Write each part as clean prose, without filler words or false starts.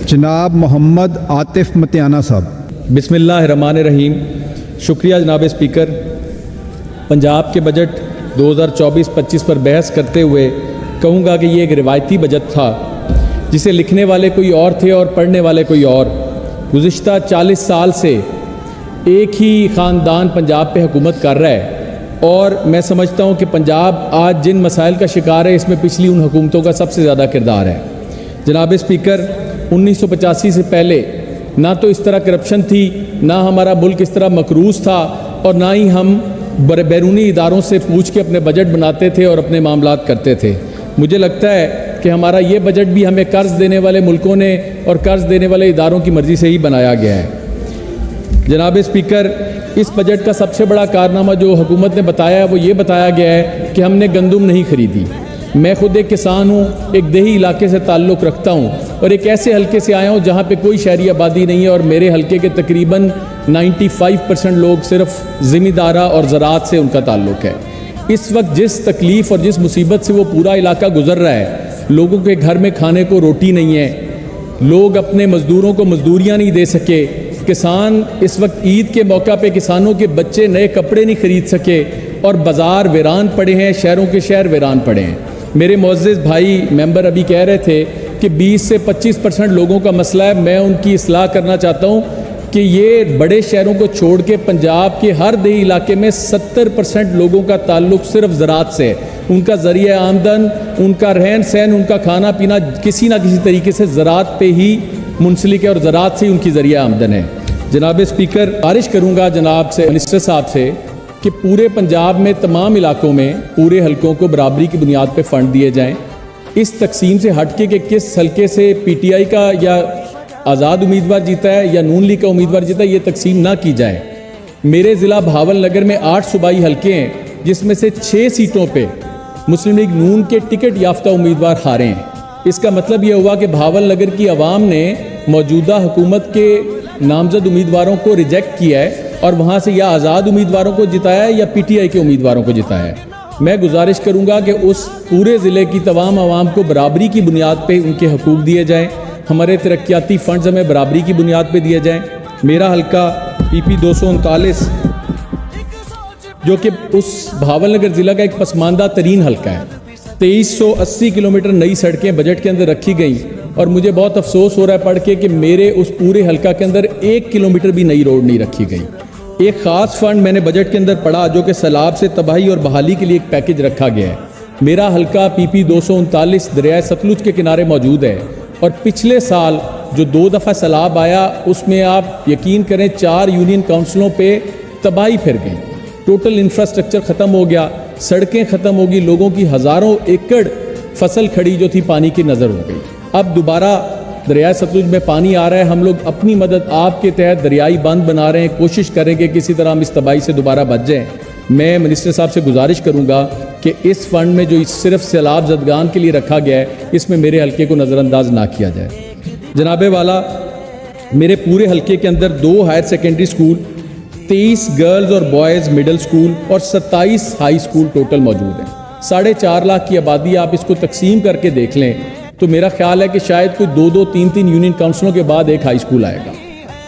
جناب محمد عاطف متیانہ صاحب۔ بسم اللہ الرحمن الرحیم۔ شکریہ جناب اسپیکر۔ پنجاب کے بجٹ 2024-25 پر بحث کرتے ہوئے کہوں گا کہ یہ ایک روایتی بجٹ تھا جسے لکھنے والے کوئی اور تھے اور پڑھنے والے کوئی اور۔ گزشتہ 40 سال سے ایک ہی خاندان پنجاب پہ حکومت کر رہا ہے، اور میں سمجھتا ہوں کہ پنجاب آج جن مسائل کا شکار ہے اس میں پچھلی ان حکومتوں کا سب سے زیادہ کردار ہے۔ جناب اسپیکر، 1985 سے پہلے نہ تو اس طرح کرپشن تھی، نہ ہمارا ملک اس طرح مقروض تھا، اور نہ ہی ہم بیرونی اداروں سے پوچھ کے اپنے بجٹ بناتے تھے اور اپنے معاملات کرتے تھے۔ مجھے لگتا ہے کہ ہمارا یہ بجٹ بھی ہمیں قرض دینے والے ملکوں نے اور قرض دینے والے اداروں کی مرضی سے ہی بنایا گیا ہے۔ جناب اسپیکر، اس بجٹ کا سب سے بڑا کارنامہ جو حکومت نے بتایا ہے وہ یہ بتایا گیا ہے کہ ہم نے گندم نہیں خریدی۔ میں خود ایک کسان ہوں، ایک دیہی علاقے سے تعلق رکھتا ہوں، اور ایک ایسے حلقے سے آیا ہوں جہاں پہ کوئی شہری آبادی نہیں ہے، اور میرے حلقے کے تقریباً 95% لوگ صرف زمیندارہ اور زراعت سے ان کا تعلق ہے۔ اس وقت جس تکلیف اور جس مصیبت سے وہ پورا علاقہ گزر رہا ہے، لوگوں کے گھر میں کھانے کو روٹی نہیں ہے، لوگ اپنے مزدوروں کو مزدوریاں نہیں دے سکے، کسان اس وقت عید کے موقع پہ کسانوں کے بچے نئے کپڑے نہیں خرید سکے، اور بازار ویران پڑے ہیں، شہروں کے شہر ویران پڑے ہیں۔ میرے معزز بھائی ممبر ابھی کہہ رہے تھے کہ 20 سے 25% لوگوں کا مسئلہ ہے۔ میں ان کی اصلاح کرنا چاہتا ہوں کہ یہ بڑے شہروں کو چھوڑ کے پنجاب کے ہر دیہی علاقے میں 70% لوگوں کا تعلق صرف زراعت سے ہے۔ ان کا ذریعہ آمدن، ان کا رہن سہن، ان کا کھانا پینا کسی نہ کسی طریقے سے زراعت پہ ہی منسلک ہے، اور زراعت سے ہی ان کی ذریعہ آمدن ہے۔ جناب اسپیکر، گزارش کروں گا جناب سے، منسٹر صاحب سے، کہ پورے پنجاب میں تمام علاقوں میں پورے حلقوں کو برابری کی بنیاد پہ فنڈ دیے جائیں۔ اس تقسیم سے ہٹ کے کہ کس حلقے سے پی ٹی آئی کا یا آزاد امیدوار جیتا ہے یا نون لیگ کا امیدوار جیتا ہے، یہ تقسیم نہ کی جائے۔ میرے ضلع بہاول نگر میں 8 صوبائی حلقے ہیں، جس میں سے 6 سیٹوں پہ مسلم لیگ نون کے ٹکٹ یافتہ امیدوار ہارے ہیں۔ اس کا مطلب یہ ہوا کہ بہاول نگر کی عوام نے موجودہ حکومت کے نامزد امیدواروں کو ریجیکٹ کیا ہے، اور وہاں سے یا آزاد امیدواروں کو جتایا ہے یا پی ٹی آئی کے امیدواروں کو جتایا ہے۔ میں گزارش کروں گا کہ اس پورے ضلع کی تمام عوام کو برابری کی بنیاد پہ ان کے حقوق دیے جائیں، ہمارے ترقیاتی فنڈز ہمیں برابری کی بنیاد پہ دیے جائیں۔ میرا حلقہ پی پی 239 جو کہ اس بہاول نگر ضلع کا ایک پسماندہ ترین حلقہ ہے، 2380 کلومیٹر نئی سڑکیں بجٹ کے اندر رکھی گئیں، اور مجھے بہت افسوس ہو رہا ہے پڑھ کے کہ میرے اس پورے حلقہ کے اندر 1 کلومیٹر بھی نئی روڈ نہیں رکھی گئی۔ ایک خاص فنڈ میں نے بجٹ کے اندر پڑھا جو کہ سیلاب سے تباہی اور بحالی کے لیے ایک پیکج رکھا گیا ہے۔ میرا حلقہ پی پی 239 دریائے ستلج کے کنارے موجود ہے، اور پچھلے سال جو 2 دفعہ سیلاب آیا اس میں آپ یقین کریں 4 یونین کاؤنسلوں پہ تباہی پھر گئی، ٹوٹل انفراسٹرکچر ختم ہو گیا، سڑکیں ختم ہو گئی، لوگوں کی ہزاروں ایکڑ فصل کھڑی جو تھی پانی کی نظر ہو گئی۔ اب دوبارہ دریائے ستلج میں پانی آ رہا ہے، ہم لوگ اپنی مدد آپ کے تحت دریائی بند بنا رہے ہیں، کوشش کریں کہ کسی طرح ہم اس تباہی سے دوبارہ بچ جائیں۔ میں منسٹر صاحب سے گزارش کروں گا کہ اس فنڈ میں جو صرف سیلاب زدگان کے لیے رکھا گیا ہے، اس میں میرے حلقے کو نظر انداز نہ کیا جائے۔ جناب والا، میرے پورے حلقے کے اندر 2 ہائر سیکنڈری سکول، 23 گرلز اور بوائز مڈل سکول اور 27 ہائی سکول ٹوٹل موجود ہیں۔ 4.5 لاکھ کی آبادی، آپ اس کو تقسیم کر کے دیکھ لیں تو میرا خیال ہے کہ شاید کوئی 2-2, 3-3 یونین کاؤنسلوں کے بعد ایک ہائی سکول آئے گا۔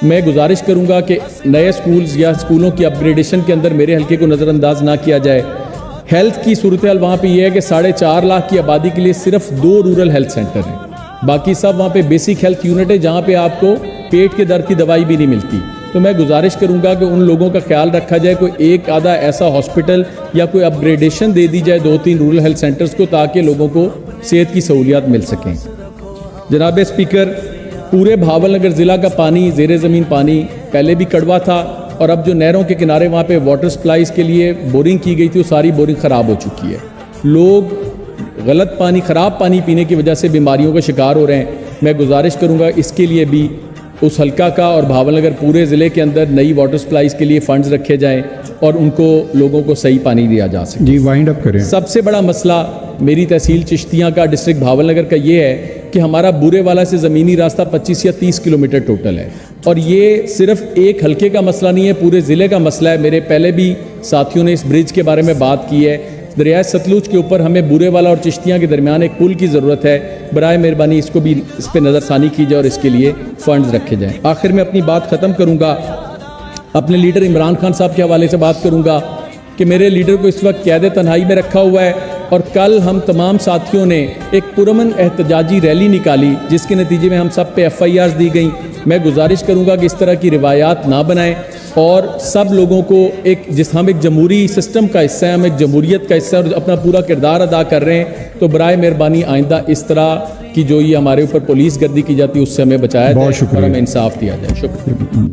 میں گزارش کروں گا کہ نئے سکولز یا سکولوں کی اپ گریڈیشن کے اندر میرے حلقے کو نظر انداز نہ کیا جائے۔ ہیلتھ کی صورتحال وہاں پہ یہ ہے کہ 4.5 لاکھ کی آبادی کے لیے صرف 2 رورل ہیلتھ سینٹر ہیں، باقی سب وہاں پہ بیسک ہیلتھ یونٹ ہے جہاں پہ آپ کو پیٹ کے درد کی دوائی بھی نہیں ملتی۔ تو میں گزارش کروں گا کہ ان لوگوں کا خیال رکھا جائے، کوئی ایک آدھا ایسا ہاسپٹل یا کوئی اپ گریڈیشن دے دی جائے 2-3 رورل ہیلتھ سینٹرز کو، تاکہ لوگوں کو صحت کی سہولیات مل سکیں۔ جناب اسپیکر، پورے بہاول نگر ضلع کا پانی، زیر زمین پانی پہلے بھی کڑوا تھا، اور اب جو نہروں کے کنارے وہاں پہ واٹر سپلائز کے لیے بورنگ کی گئی تھی وہ ساری بورنگ خراب ہو چکی ہے۔ لوگ غلط پانی، خراب پانی پینے کی وجہ سے بیماریوں کا شکار ہو رہے ہیں۔ میں گزارش کروں گا اس کے لیے بھی اس حلقہ کا اور بہاول نگر پورے ضلع کے اندر نئی واٹر سپلائز کے لیے فنڈز رکھے جائیں اور ان کو لوگوں کو صحیح پانی دیا جا سکے۔ جی وائنڈ اپ کریں۔ سب سے بڑا مسئلہ میری تحصیل چشتیاں کا، ڈسٹرکٹ بہاول نگر کا یہ ہے کہ ہمارا بورے والا سے زمینی راستہ 25 یا 30 کلومیٹر ٹوٹل ہے، اور یہ صرف ایک حلقے کا مسئلہ نہیں ہے، پورے ضلع کا مسئلہ ہے۔ میرے پہلے بھی ساتھیوں نے اس برج کے بارے میں بات کی ہے دریائے ستلج کے اوپر ہمیں بورے والا اور چشتیاں کے درمیان ایک پل کی ضرورت ہے، برائے مہربانی اس کو بھی اس پہ نظر ثانی کی جائے اور اس کے لیے فنڈز رکھے جائیں۔ آخر میں اپنی بات ختم کروں گا، اپنے لیڈر عمران خان صاحب کے حوالے سے بات کروں گا کہ میرے لیڈر کو اس وقت قید تنہائی میں رکھا ہوا ہے، اور کل ہم تمام ساتھیوں نے ایک پرامن احتجاجی ریلی نکالی جس کے نتیجے میں ہم سب پہ FIRs دی گئیں۔ میں گزارش کروں گا کہ اس طرح کی روایات نہ بنائیں اور سب لوگوں کو ہم ایک جمہوری سسٹم کا حصہ ہیں، ہم ایک جمہوریت کا حصہ ہے اور اپنا پورا کردار ادا کر رہے ہیں، تو برائے مہربانی آئندہ اس طرح کی جو یہ ہمارے اوپر پولیس گردی کی جاتی ہے اس سے ہمیں بچایا جائے اور ہمیں انصاف دیا جائے۔ شکریہ۔